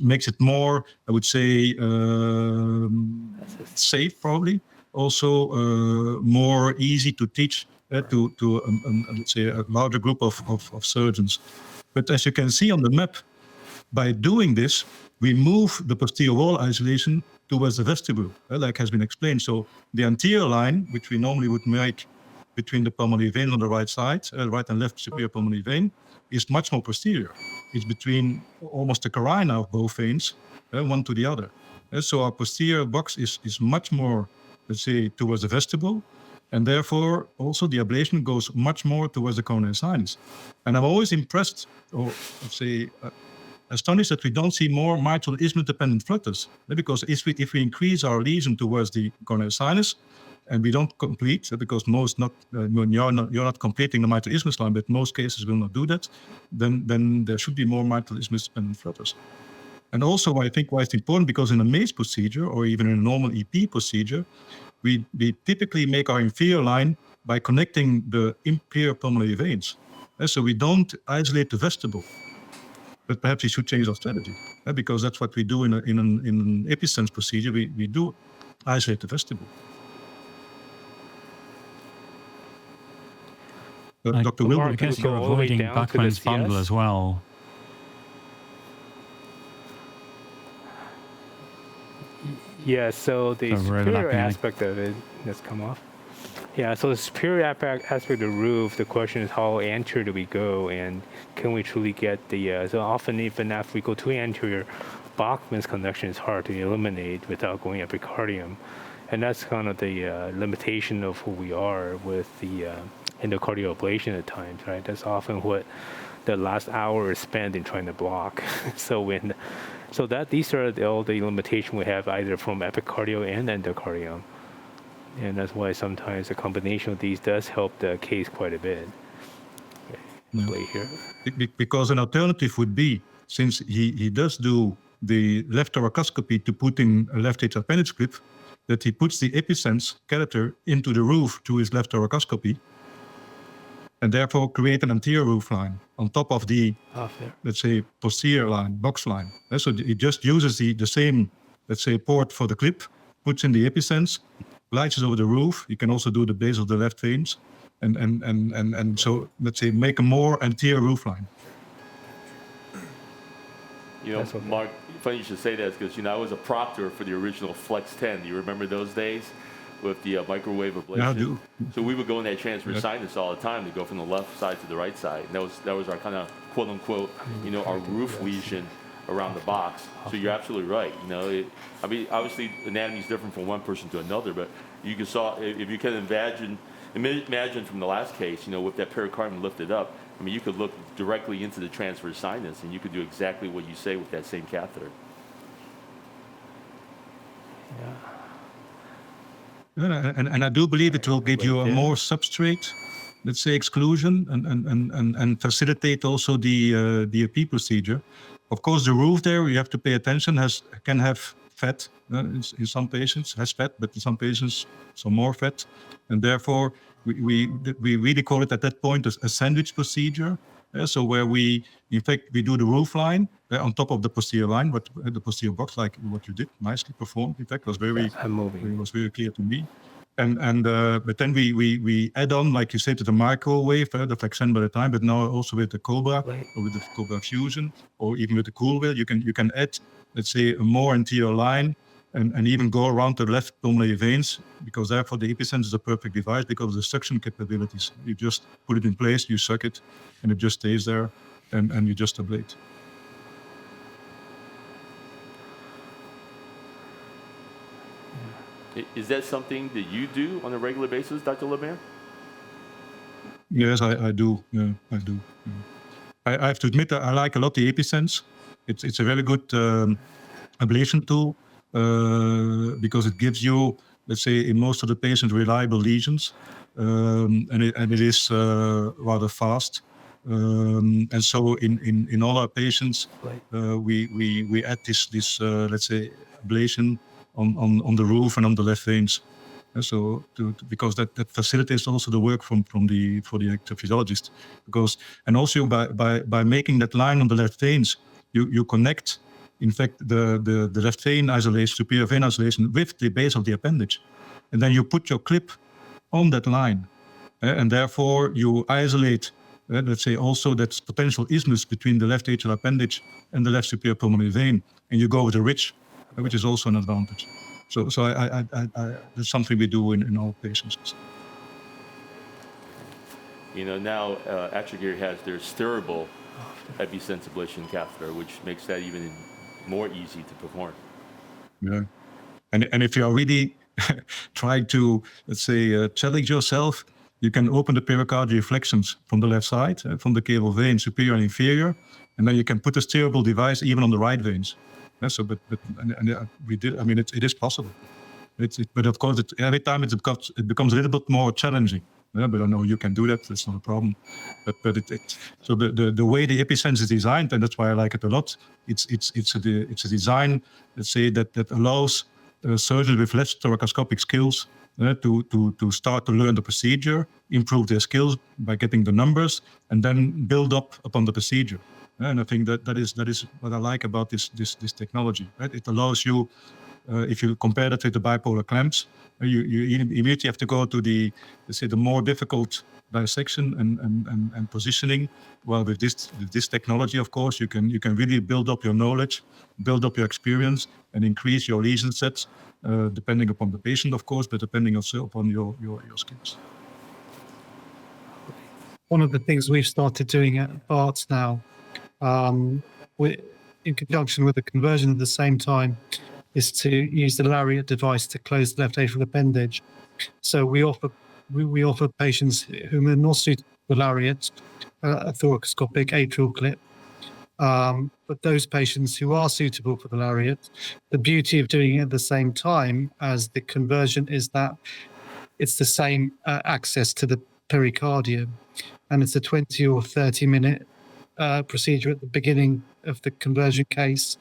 makes it more, I would say, safe probably. Also more easy to teach to let's say a larger group of surgeons. But as you can see on the map, by doing this, we move the posterior wall isolation towards the vestibule, like has been explained. So the anterior line, which we normally would make between the pulmonary veins on the right side, right and left superior pulmonary vein, is much more posterior. It's between almost the carina of both veins, one to the other. So our posterior box is much more, let's say, towards the vestibule, and therefore also the ablation goes much more towards the coronary sinus. And I'm always impressed, or let's say, astonished that we don't see more mitral isthmus-dependent flutters, because if we increase our lesion towards the coronary sinus, and we don't complete, because you're not completing the mitral isthmus line, but most cases will not do that, then there should be more mitral isthmus-dependent flutters. And also, I think why it's important, because in a MACE procedure, or even in a normal EP procedure, we typically make our inferior line by connecting the inferior pulmonary veins. So we don't isolate the vestibule. But perhaps we should change our strategy, because that's what we do in an EpiSense procedure. We do isolate the vestibule. Dr. Wilbur, I guess you're go all the way avoiding down to the Bachman's bundle CS? as well. Yeah, so the superior overlapping. aspect of it, let's come off. Yeah, so the superior aspect of the roof, the question is how anterior do we go, and can we truly get the, so often even if we go too anterior, Bachman's conduction is hard to eliminate without going epicardium. And that's kind of the limitation of who we are with the endocardial ablation at times, right? That's often what the last hour is spent in trying to block. These are all the limitations we have either from epicardial and endocardium. And that's why sometimes a combination of these does help the case quite a bit. Okay, here. Because an alternative would be, since he does do the left thoracoscopy to put in a left atrial appendage clip, that he puts the EpiSense catheter into the roof through his left thoracoscopy, and therefore create an anterior roof line on top of the, let's say, posterior line, box line. So he just uses the same, let's say, port for the clip, puts in the EpiSense, glides over the roof. You can also do the base of the left veins, and so, let's say, make a more anterior roof line. You know, Mark, funny you should say that, because, I was a proctor for the original Flex 10. Do you remember those days with the microwave ablation? Yeah, I do. So we would go in that transverse sinus all the time to go from the left side to the right side. And that was our kind of quote unquote, our roof lesion around the box. So you're absolutely right. Obviously anatomy is different from one person to another, but you if you can imagine from the last case, with that pericardium lifted up, you could look directly into the transverse sinus, and you could do exactly what you say with that same catheter. Yeah. And I do believe it will give you a more substrate, let's say, exclusion, and facilitate also the EP procedure. Of course, the roof there, you have to pay attention, can have fat. In some patients has fat, but in some patients some more fat, and therefore we really call it at that point a sandwich procedure, So where we, in fact, we do the roof line on top of the posterior line, but the posterior box, like what you did, nicely performed. In fact, was very, I'm moving. it was very clear to me. But then we add on, like you said, to the microwave, the Flexen by the time, but now also with the Cobra, or with the Cobra Fusion, or even with the Cool Wheel, you can add, let's say, a more anterior line, and even go around the left pulmonary veins, because therefore the EpiSense is a perfect device because of the suction capabilities. You just put it in place, you suck it, and it just stays there, and you just ablate. Is that something that you do on a regular basis, Dr. Lemaire? Yes, I do. Yeah, I do. Yeah. I have to admit that I like a lot the EpiSense. It's a very good ablation tool because it gives you, let's say, in most of the patients, reliable lesions, and it is rather fast. And so in all our patients, we add this let's say, ablation on the roof and on the left veins. So because that facilitates also the work for the electrophysiologist, and also by making that line on the left veins, you connect, in fact, the left vein isolation, superior vein isolation, with the base of the appendage, and then you put your clip on that line, and therefore you isolate, let's say, also that potential isthmus between the left atrial appendage and the left superior pulmonary vein, and you go with a ridge, which is also an advantage. So I that's something we do in all patients. You know, now Accredited has their steerable EpiSense ablation catheter, which makes that even more easy to perform. Yeah, and if you are really trying to, let's say, challenge yourself, you can open the pericardial flexions from the left side, from the cable vein, superior and inferior, and then you can put a steerable device even on the right veins. Yeah, so, we did. I mean, it is possible. But of course, every time it becomes a little bit more challenging. Yeah, but I know you can do that. That's not a problem. But so the way the EpiSense is designed, and that's why I like it a lot. It's a design, let's say, that allows surgeons with less thoracoscopic skills to start to learn the procedure, improve their skills by getting the numbers, and then build up upon the procedure. And I think that is what I like about this technology. Right? It allows you, if you compare that with the bipolar clamps, you immediately have to go to the, let's say, the more difficult dissection and positioning. Well, with this technology, of course, you can really build up your knowledge, build up your experience, and increase your lesion sets, depending upon the patient, of course, but depending also upon your skills. One of the things we've started doing at Barts now, in conjunction with the conversion at the same time, is to use the lariat device to close the left atrial appendage. So we offer patients whom are not suited for lariat a thoracoscopic atrial clip. But those patients who are suitable for the lariat, the beauty of doing it at the same time as the conversion is that it's the same access to the pericardium, and it's a 20 or 30 minute procedure at the beginning of the conversion case,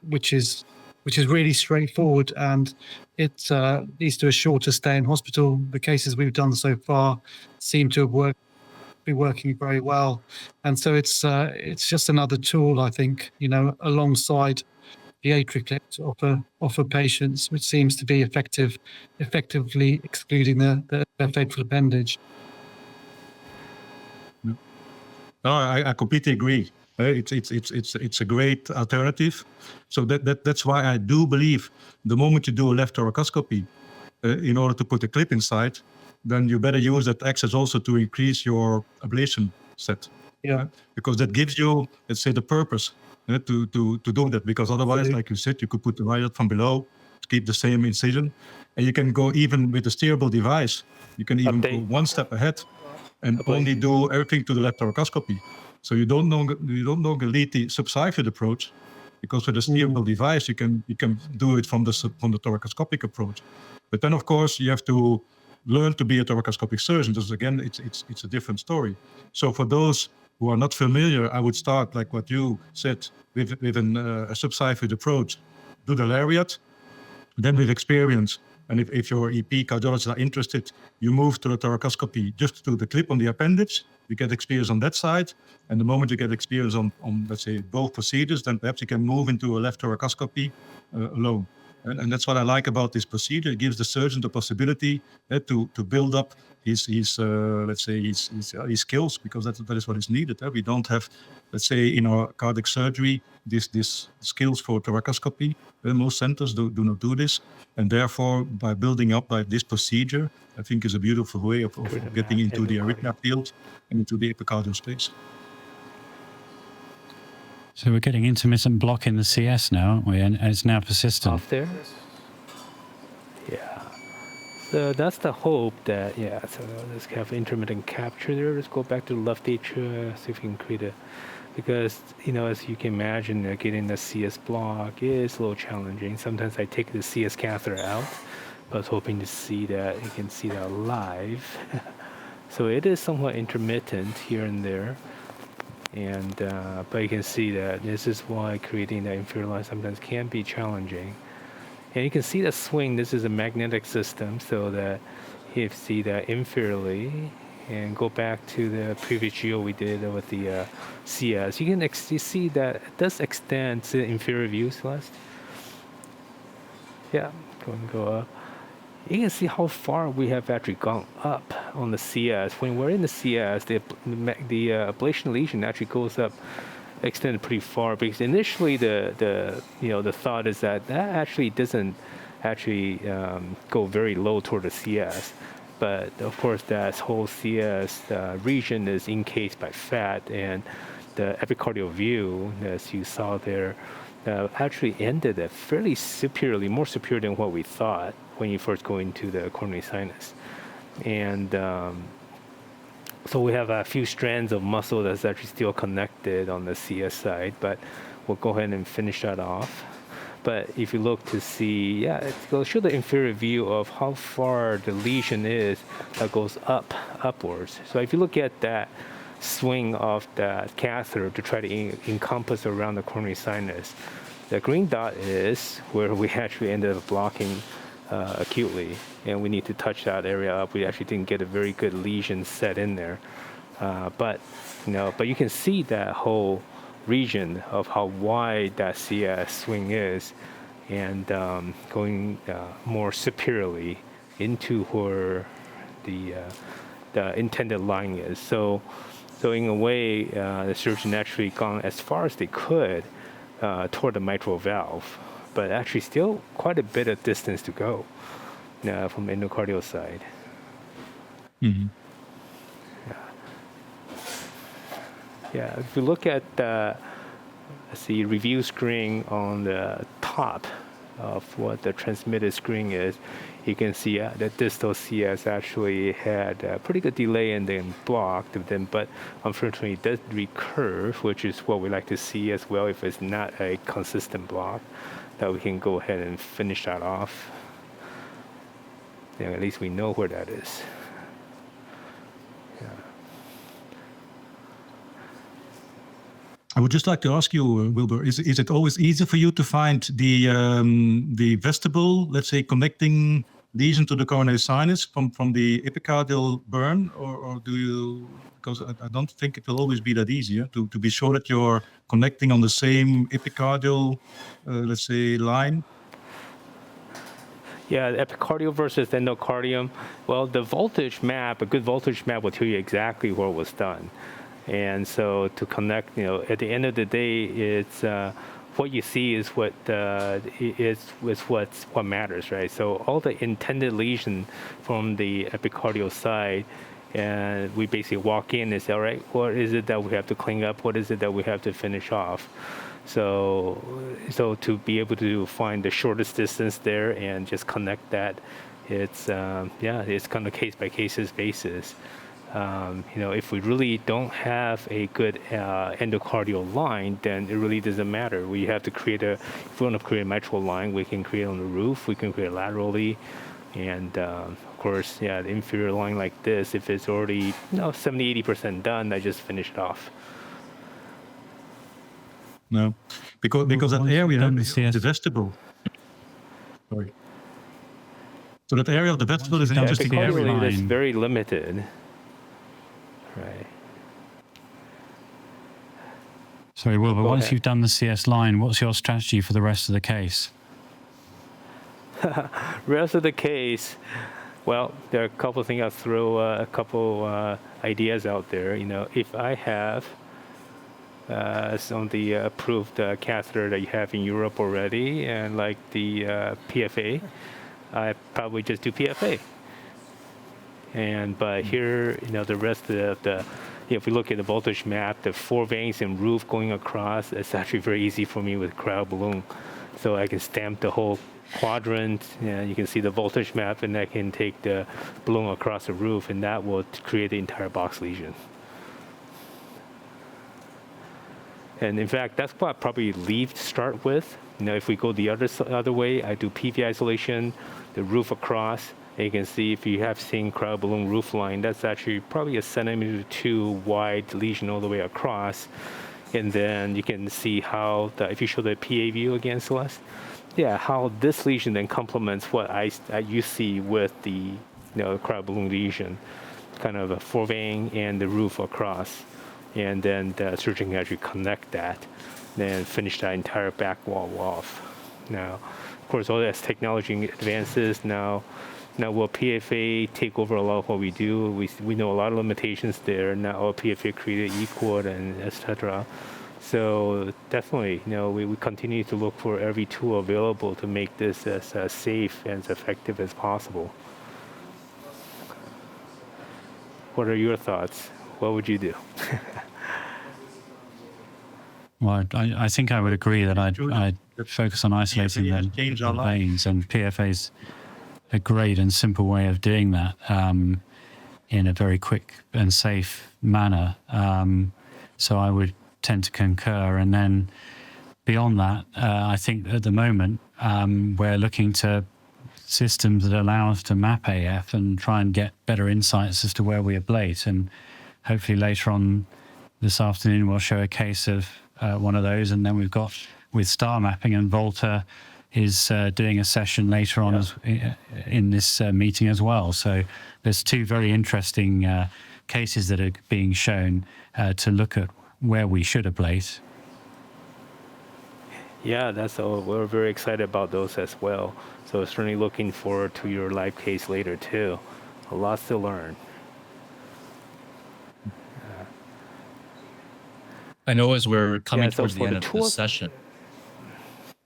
which is really straightforward, and it leads to a shorter stay in hospital. The cases we've done so far seem to have be working very well, and so it's just another tool, I think, alongside the AtriClip to offer patients, which seems to be effectively excluding the left atrial appendage. No, I completely agree. It's a great alternative. So that's why I do believe the moment you do a left thoracoscopy, in order to put a clip inside, then you better use that access also to increase your ablation set. Yeah. Because that gives you, let's say, the purpose to do that. Because otherwise, like you said, you could put the wire from below to keep the same incision, and you can go even with a steerable device. You can even go one step ahead and only do everything to the left thoracoscopy. So you don't longer need the subsiphid approach, because with a steerable device you can do it from the thoracoscopic approach. But then of course you have to learn to be a thoracoscopic surgeon. Because again, it's a different story. So for those who are not familiar, I would start like what you said with a subsiphid approach. Do the lariat, then with experience And if your EP cardiologists are interested, you move to the thoracoscopy just to the clip on the appendage. You get experience on that side. And the moment you get experience on let's say, both procedures, then perhaps you can move into a left thoracoscopy alone. And that's what I like about this procedure. It gives the surgeon the possibility to build up his let's say his skills, because that is what is needed. We don't have, let's say, in our cardiac surgery this skills for thoracoscopy. Most centers do not do this, and therefore by building up by this procedure, I think is a beautiful way of getting into the arrhythmia field and into the epicardial space. So we're getting intermittent block in the CS now, aren't we? And it's now persistent. Off there. Yeah. So that's the hope that, yeah, so let's have intermittent capture there. Let's go back to the left atria, see if we can create a, because, you know, as you can imagine, getting the CS block is a little challenging. Sometimes I take the CS catheter out, but I was hoping to see that, you can see that live. So it is somewhat intermittent here and there. And but you can see that this is why creating that inferior line sometimes can be challenging. And you can see the swing. This is a magnetic system, so that you see that inferiorly. And go back to the previous geo we did with the CS. You can you see that it does extend to the inferior view, Celeste. Yeah, go up. You can see how far we have actually gone up on the CS. When we're in the CS, the ablation lesion actually goes up, extended pretty far, because initially the thought is that actually doesn't actually go very low toward the CS. But of course, that whole CS region is encased by fat, and the epicardial view, as you saw there, actually ended at fairly superiorly, more superior than what we thought when you first go into the coronary sinus. And so we have a few strands of muscle that's actually still connected on the CS side, but we'll go ahead and finish that off. But if you look to see, yeah, it'll show the inferior view of how far the lesion is that goes upwards. So if you look at that swing of that catheter to try to encompass around the coronary sinus, the green dot is where we actually ended up blocking acutely, and we need to touch that area up. We actually didn't get a very good lesion set in there, but you can see that whole region of how wide that CS swing is, and going more superiorly into where the intended line is. So in a way, the surgeon actually gone as far as they could toward the mitral valve, but actually still quite a bit of distance to go from the endocardial side. Mm-hmm. Yeah, if you look at the review screen on the top of what the transmitted screen is, you can see that distal CS actually had a pretty good delay and then blocked them, but unfortunately it does recurve, which is what we like to see as well if it's not a consistent block, that we can go ahead and finish that off. At least we know where that is. Yeah. I would just like to ask you, Wilbur, is it always easy for you to find the vestibule, let's say, connecting lesion to the coronary sinus from the epicardial burn, or do you? Because I don't think it will always be that easy to be sure that you're connecting on the same epicardial, let's say, line. Yeah, the epicardial versus endocardium. Well, the voltage map, a good voltage map will tell you exactly where it was done. And so to connect, at the end of the day, it's what you see is what what matters, right? So all the intended lesion from the epicardial side, and we basically walk in and say, all right, what is it that we have to clean up? What is it that we have to finish off? So to be able to find the shortest distance there and just connect that, it's kind of case by case basis. If we really don't have a good endocardial line, then it really doesn't matter. We have to if we want to create a mitral line, we can create on the roof, we can create laterally, and of course, the inferior line like this, if it's already 70-80% done, I just finish it off. No, because that area done is the CS. the vestibule. Sorry. So that area of the vestibule is an Yeah, interesting epicardial area. Epicardially, that's line. very limited. Right. Sorry, Wilbur, Go once ahead. you've done the CS line, what's your strategy for the rest of the case? Rest of the case, well, there are a couple of things. I'll throw a couple ideas out there. If I have some of the approved catheter that you have in Europe already, and like the PFA, I probably just do PFA. But here, the rest of the if we look at the voltage map, the 4 veins and roof going across, it's actually very easy for me with cryo balloon. So I can stamp the whole quadrant, and you can see the voltage map, and I can take the balloon across the roof, and that will create the entire box lesion. And in fact, that's what I probably leave to start with. If we go the other way, I do PV isolation, the roof across. And you can see if you have seen cryo balloon roof line, that's actually probably a centimeter or 2 wide lesion all the way across. And then you can see how, if you show the PA view again, Celeste, how this lesion then complements what you see with the cryo balloon lesion, kind of a 4 vein and the roof across. And then the surgeon can actually connect that, then finish that entire back wall off. Now, of course, all as technology advances, now will PFA take over a lot of what we do? We know a lot of limitations there. Now all PFA created equal and etc. So definitely, we continue to look for every tool available to make this as safe and as effective as possible. What are your thoughts? What would you do? Well, I think I would agree that I'd focus on isolating PFA has the changed our life. veins, and PFA's a great and simple way of doing that in a very quick and safe manner. So I would tend to concur. And then beyond that, I think at the moment we're looking to systems that allow us to map AF and try and get better insights as to where we ablate. And hopefully later on this afternoon we'll show a case of one of those. And then we've got with star mapping, and Volta is doing a session later on in this meeting as well. So there's 2 very interesting cases that are being shown to look at where we should ablate. Yeah, we're very excited about those as well. So certainly looking forward to your live case later too. A lot to learn. I know as we're coming So towards the for end the of tool- this session,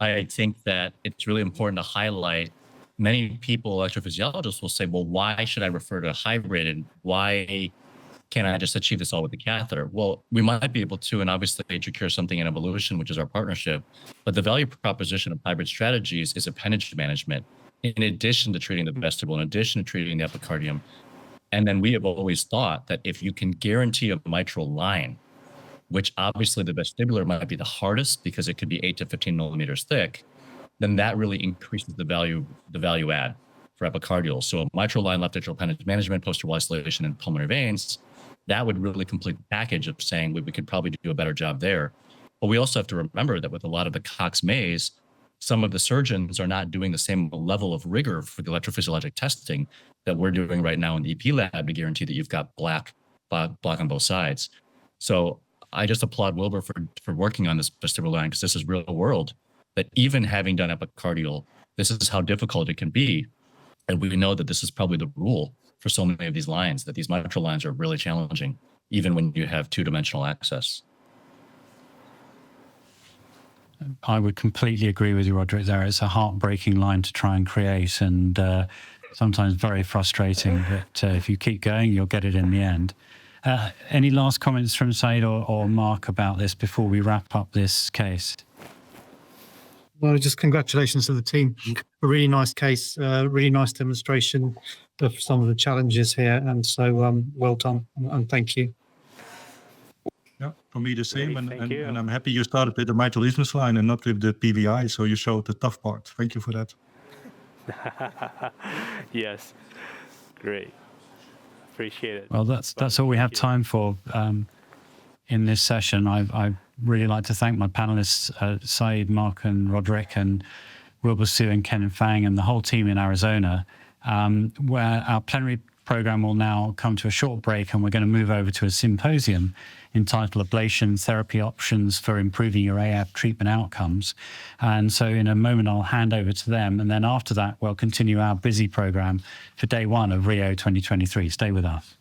I think that it's really important to highlight many people, electrophysiologists, will say, well, why should I refer to hybrid? And why can't I just achieve this all with the catheter? Well, we might be able to, and obviously AtriCure something in evolution, which is our partnership. But the value proposition of hybrid strategies is appendage management, in addition to treating the vestibule, in addition to treating the epicardium. And then we have always thought that if you can guarantee a mitral line, which obviously the vestibular might be the hardest because it could be 8 to 15 millimeters thick, then that really increases the value add for epicardial. So a mitral line, left atrial appendage management, posterior isolation, and pulmonary veins, that would really complete the package of saying we could probably do a better job there. But we also have to remember that with a lot of the Cox-Maze, some of the surgeons are not doing the same level of rigor for the electrophysiologic testing that we're doing right now in the EP lab to guarantee that you've got black on both sides. So I just applaud Wilbur for working on this vestibular line, because this is real world, that even having done epicardial, this is how difficult it can be. And we know that this is probably the rule for so many of these lines, that these mitral lines are really challenging, even when you have 2-dimensional access. I would completely agree with you, Roderick, there. It's a heartbreaking line to try and create, and sometimes very frustrating, but if you keep going, you'll get it in the end. Any last comments from Said or Mark about this before we wrap up this case? Well, just congratulations to the team. A really nice case, really nice demonstration of some of the challenges here. And so well done and thank you. Yeah, for me the same, Great, thank you. and I'm happy you started with the mitral isthmus line and not with the PVI, so you showed the tough part. Thank you for that. Yes, great. Appreciate it. Well, that's all we have time for in this session. I really like to thank my panelists, Said, Mark, and Roderick, and Wilbur Su and Ken and Fang, and the whole team in Arizona where our plenary program will now come to a short break, and we're going to move over to a symposium entitled Ablation Therapy Options for Improving Your AF Treatment Outcomes. And so in a moment, I'll hand over to them. And then after that, we'll continue our busy program for day one of Rio 2023. Stay with us.